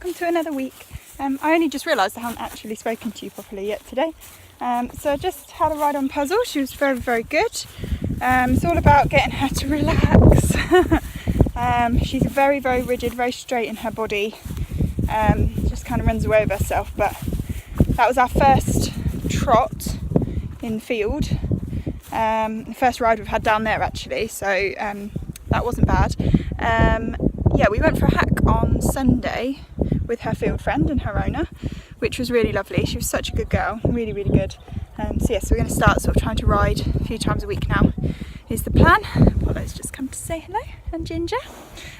welcome to another week. I only just realised I haven't actually spoken to you properly yet today. So I just had a ride on Puzzle. She was very, very good. It's all about getting her to relax. She's very, very rigid, very straight in her body. Just kind of runs away with herself. But that was our first trot in the field. The first ride we've had down there actually, so that wasn't bad. Yeah, we went for a hack on Sunday with her field friend and her owner, which was really lovely. She was such a good girl, really, really good. So yes, we're going to start sort of trying to ride a few times a week now is the plan. Apollo's just come to say hello, and Ginger.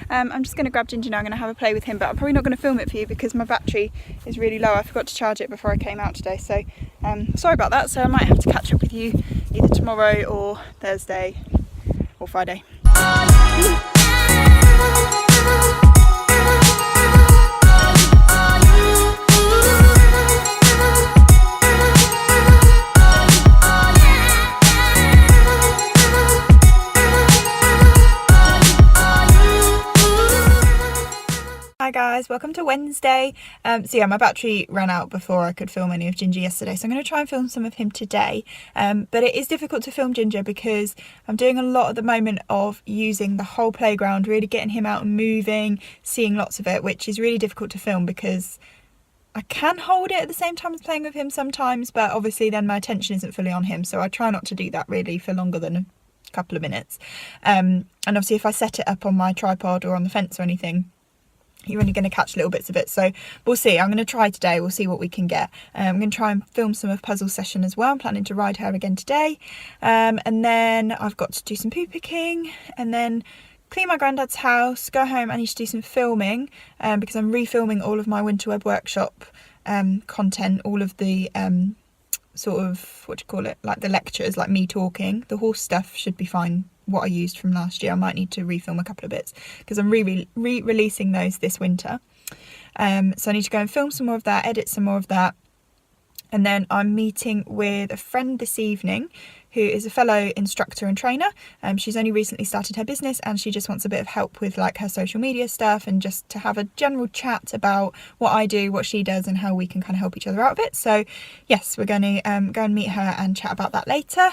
I'm just going to grab Ginger now. I'm going to have a play with him, but I'm probably not going to film it for you because my battery is really low. I forgot to charge it before I came out today, so sorry about that. So I might have to catch up with you either tomorrow or Thursday or Friday. Hi guys, welcome to Wednesday. So yeah, my battery ran out before I could film any of Ginger yesterday, so I'm going to try and film some of him today. But it is difficult to film Ginger because I'm doing a lot at the moment of using the whole playground, really getting him out and moving, seeing lots of it, which is really difficult to film because I can hold it at the same time as playing with him sometimes, but obviously then my attention isn't fully on him, so I try not to do that really for longer than a couple of minutes. And obviously if I set it up on my tripod or on the fence or anything, you're only going to catch little bits of it, so we'll see. I'm going to try today, we'll see what we can get. I'm going to try and film some of Puzzle's session as well. I'm planning to ride her again today, and then I've got to do some poo picking and then clean my granddad's house, go home. I need to do some filming because I'm refilming all of my Winter Web Workshop content, all of the sort of, what do you call it, like the lectures, like me talking. The horse stuff should be fine, what I used from last year. I might need to refilm a couple of bits because I'm re-releasing those this winter. So I need to go and film some more of that, edit some more of that. And then I'm meeting with a friend this evening who is a fellow instructor and trainer. She's only recently started her business and she just wants a bit of help with like her social media stuff and just to have a general chat about what I do, what she does and how we can kind of help each other out a bit. So yes, we're going to go and meet her and chat about that later.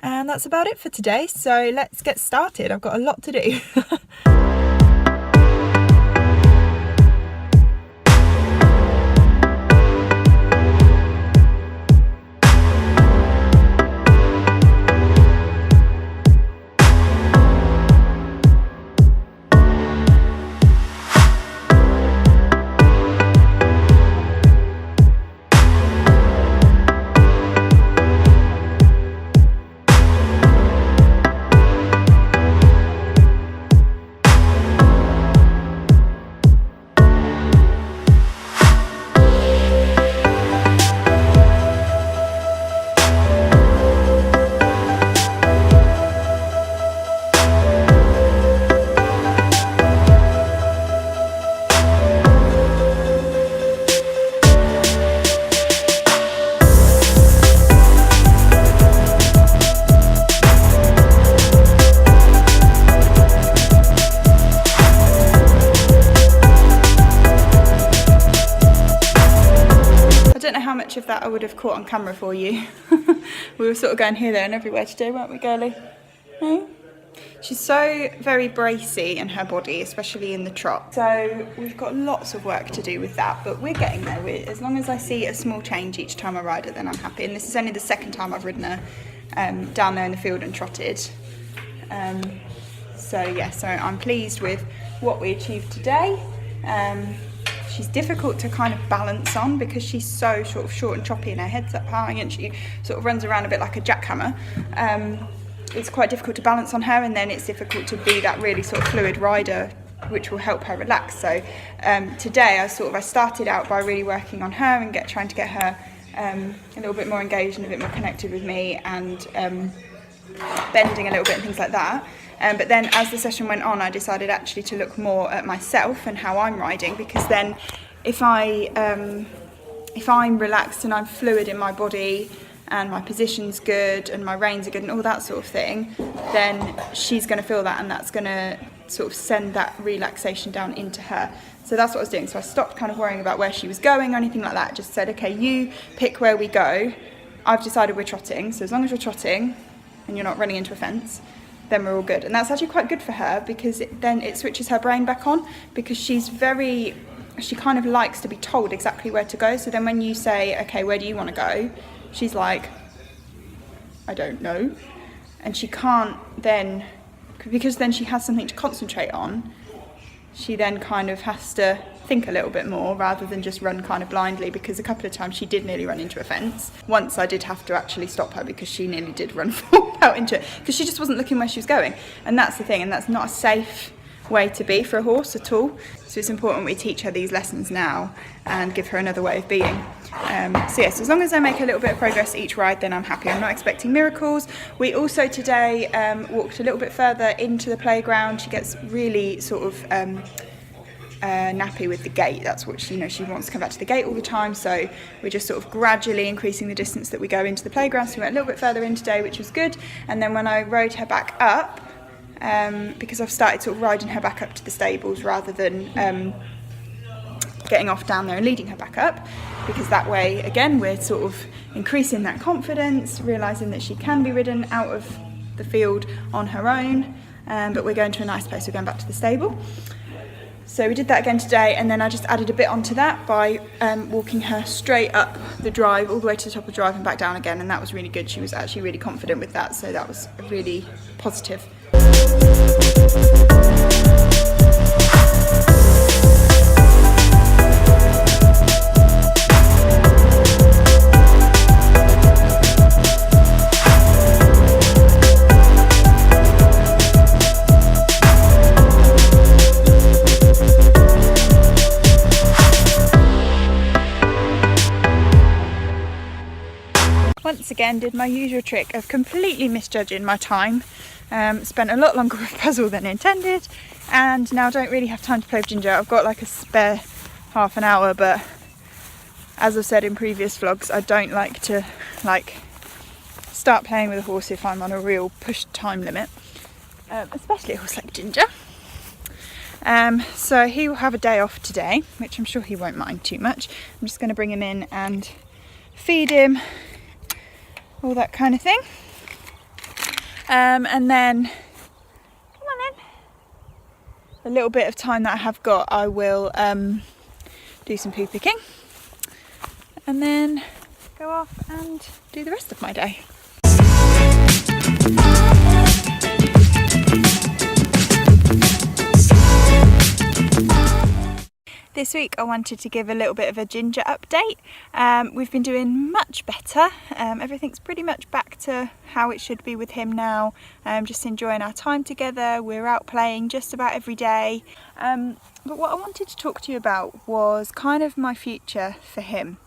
And that's about it for today. So let's get started. I've got a lot to do. Of that I would have caught on camera for you. We were sort of going here, there and everywhere today, weren't we, girlie? No? She's so very bracey in her body, especially in the trot. So we've got lots of work to do with that, but we're getting there. As long as I see a small change each time I ride her, then I'm happy. And this is only the second time I've ridden her down there in the field and trotted. So yeah, so I'm pleased with what we achieved today. She's difficult to kind of balance on because she's so sort of short and choppy and her head's up high and she sort of runs around a bit like a jackhammer. It's quite difficult to balance on her, and then it's difficult to be that really sort of fluid rider which will help her relax. So today I started out by really working on her and trying to get her a little bit more engaged and a bit more connected with me and bending a little bit and things like that. But then as the session went on, I decided actually to look more at myself and how I'm riding, because then if I'm relaxed and I'm fluid in my body and my position's good and my reins are good and all that sort of thing, then she's going to feel that, and that's going to sort of send that relaxation down into her. So that's what I was doing. So I stopped kind of worrying about where she was going or anything like that. Just said, okay, you pick where we go. I've decided we're trotting. So as long as you're trotting and you're not running into a fence, then we're all good. And that's actually quite good for her, because then it switches her brain back on, because she kind of likes to be told exactly where to go. So then when you say, okay, where do you want to go? She's like, I don't know. And she can't then, because then she has something to concentrate on, she then kind of has to think a little bit more rather than just run kind of blindly, because a couple of times she did nearly run into a fence. Once I did have to actually stop her because she nearly did run out into it, because she just wasn't looking where she was going. And that's the thing, and that's not a safe way to be for a horse at all. So it's important we teach her these lessons now and give her another way of being. So yes, as long as I make a little bit of progress each ride, then I'm happy. I'm not expecting miracles. We also today walked a little bit further into the playground. She gets really sort of nappy with the gate. That's what she wants to come back to the gate all the time. So we're just sort of gradually increasing the distance that we go into the playground. So we went a little bit further in today, which was good. And then when I rode her back up, because I've started sort of riding her back up to the stables rather than getting off down there and leading her back up, because that way again we're sort of increasing that confidence, realising that she can be ridden out of the field on her own, but we're going to a nice place. We're going back to the stable. So we did that again today, and then I just added a bit onto that by walking her straight up the drive all the way to the top of the drive and back down again, and that was really good. She was actually really confident with that, so that was really positive. Once again did my usual trick of completely misjudging my time. Spent a lot longer with puzzle than intended, and now don't really have time to play with Ginger. I've got like a spare half an hour, but as I've said in previous vlogs, I don't like to start playing with a horse if I'm on a real push time limit, especially a horse like Ginger. So he will have a day off today, which I'm sure he won't mind too much. I'm just going to bring him in and feed him, all that kind of thing. And then, come on in. A little bit of time that I have got, I will do some poo picking, and then go off and do the rest of my day. This week I wanted to give a little bit of a Ginger update. We've been doing much better. Everything's pretty much back to how it should be with him now. Just enjoying our time together. We're out playing just about every day. But what I wanted to talk to you about was kind of my future for him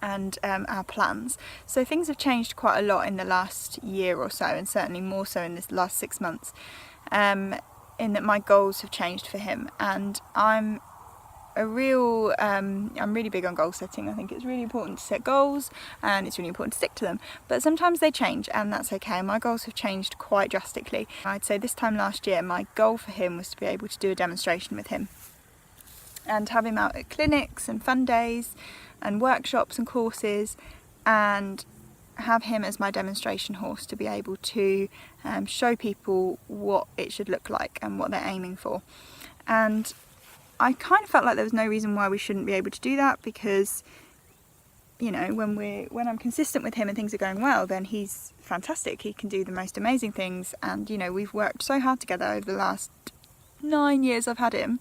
and our plans. So things have changed quite a lot in the last year or so, and certainly more so in this last 6 months. In that my goals have changed for him, and I'm really big on goal setting. I think it's really important to set goals, and it's really important to stick to them, but sometimes they change, and that's okay. My goals have changed quite drastically. I'd say this time last year my goal for him was to be able to do a demonstration with him and have him out at clinics and fun days and workshops and courses, and have him as my demonstration horse to be able to show people what it should look like and what they're aiming for. And I kind of felt like there was no reason why we shouldn't be able to do that, because when I'm consistent with him and things are going well, then he's fantastic. He can do the most amazing things, and we've worked so hard together over the last 9 years I've had him,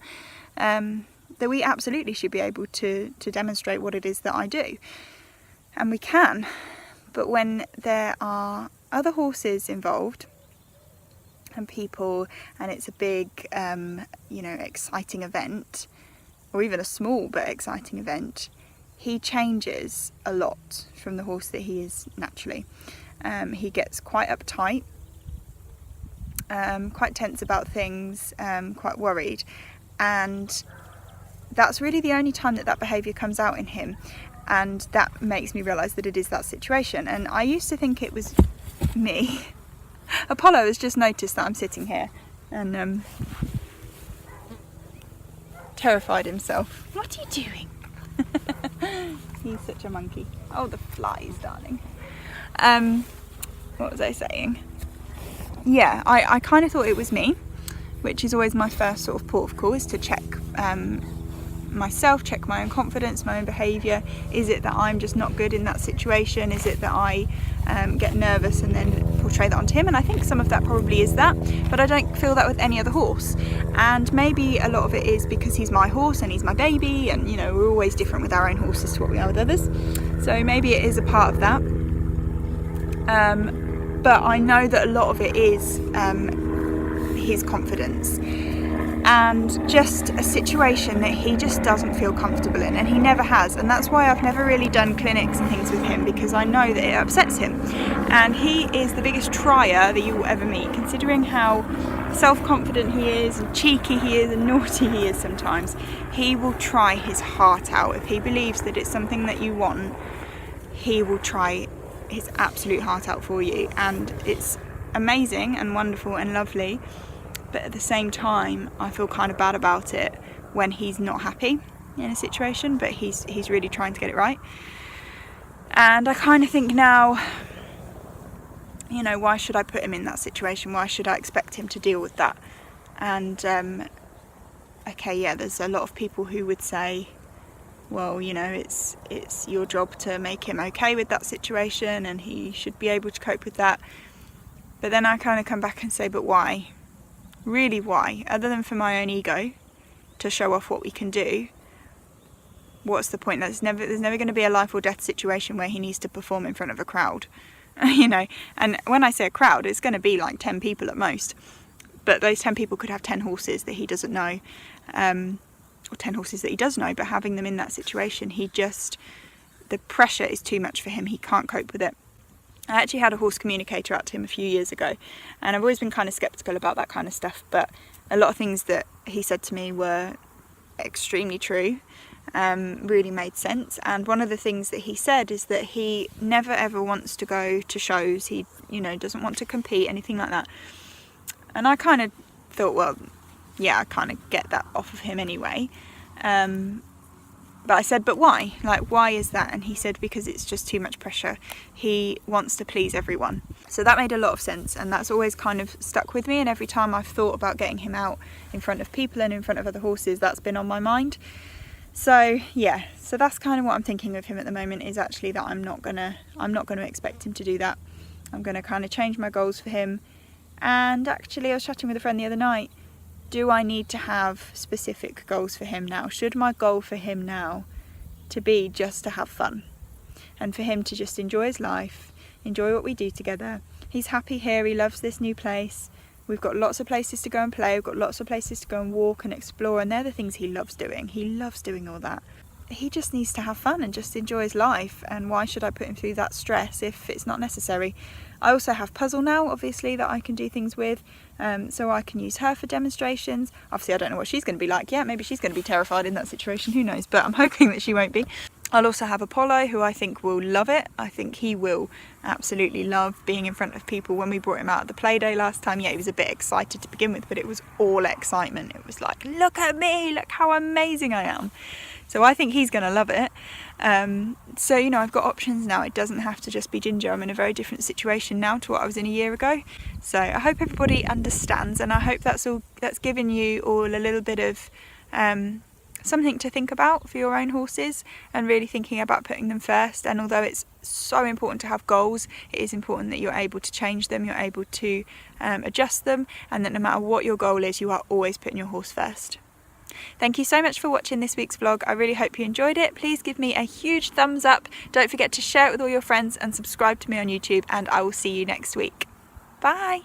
that we absolutely should be able to demonstrate what it is that I do, and we can. But when there are other horses involved and people, and it's a big, exciting event, or even a small but exciting event, he changes a lot from the horse that he is naturally. He gets quite uptight, quite tense about things, quite worried, and that's really the only time that behaviour comes out in him. And that makes me realise that it is that situation. And I used to think it was me. Apollo has just noticed that I'm sitting here. and terrified himself. What are you doing? He's such a monkey. Oh, the flies, darling. What was I saying? Yeah, I kind of thought it was me, which is always my first sort of port of call, is to check myself, check my own confidence, my own behaviour. Is it that I'm just not good in that situation? Is it that I get nervous and then portray that onto him? And I think some of that probably is that, but I don't feel that with any other horse. And maybe a lot of it is because he's my horse and he's my baby, and you know, we're always different with our own horses to what we are with others. So maybe it is a part of that. But I know that a lot of it is his confidence, and just a situation that he just doesn't feel comfortable in, and he never has. And that's why I've never really done clinics and things with him, because I know that it upsets him. And he is the biggest trier that you will ever meet, considering how self-confident he is and cheeky he is and naughty he is sometimes. He will try his heart out. If he believes that it's something that you want, he will try his absolute heart out for you, and it's amazing and wonderful and lovely. But at the same time, I feel kind of bad about it when he's not happy in a situation, but he's really trying to get it right. And I kind of think now, you know, why should I put him in that situation? Why should I expect him to deal with that? And okay, yeah, there's a lot of people who would say, well, you know, it's your job to make him okay with that situation, and he should be able to cope with that. But then I kind of come back and say, but why? Really, why? Other than for my own ego, to show off what we can do, what's the point? There's never going to be a life or death situation where he needs to perform in front of a crowd, you know. And when I say a crowd, it's going to be like 10 people at most. But those 10 people could have 10 horses that he doesn't know, or 10 horses that he does know, but having them in that situation, the pressure is too much for him. He can't cope with it. I actually had a horse communicator out to him a few years ago, and I've always been kind of sceptical about that kind of stuff, but a lot of things that he said to me were extremely true, really made sense. And one of the things that he said is that he never ever wants to go to shows. He, you know, doesn't want to compete, anything like that. And I kind of thought, well, yeah, I kind of get that off of him anyway. But I said, but why? Like, why is that? And he said, because it's just too much pressure. He wants to please everyone. So that made a lot of sense, and that's always kind of stuck with me. And every time I've thought about getting him out in front of people and in front of other horses, that's been on my mind. So yeah, so that's kind of what I'm thinking of him at the moment, is actually that I'm not gonna expect him to do that. I'm gonna kind of change my goals for him. And actually, I was chatting with a friend the other night. Do I need to have specific goals for him now? Should my goal for him now to be just to have fun, and for him to just enjoy his life, enjoy what we do together? He's happy here, he loves this new place. We've got lots of places to go and play, we've got lots of places to go and walk and explore, and they're the things he loves doing. He loves doing all that. He just needs to have fun and just enjoy his life, and why should I put him through that stress if it's not necessary? I also have Puzzle now, obviously, that I can do things with, so I can use her for demonstrations. Obviously, I don't know what she's going to be like yet. Maybe she's going to be terrified in that situation, who knows, but I'm hoping that she won't be. I'll also have Apollo, who I think will love it. I think he will absolutely love being in front of people. When we brought him out at the play day last time, yeah, he was a bit excited to begin with, but it was all excitement. It was like, look at me, look how amazing I am. So I think he's going to love it. So, you know, I've got options now. It doesn't have to just be Ginger. I'm in a very different situation now to what I was in a year ago. So I hope everybody understands, and I hope that's given you all a little bit of something to think about for your own horses, and really thinking about putting them first. And although it's so important to have goals, it is important that you're able to change them, you're able to adjust them, and that no matter what your goal is, you are always putting your horse first. Thank you so much for watching this week's vlog. I really hope you enjoyed it. Please give me a huge thumbs up. Don't forget to share it with all your friends and subscribe to me on YouTube, and I will see you next week. Bye.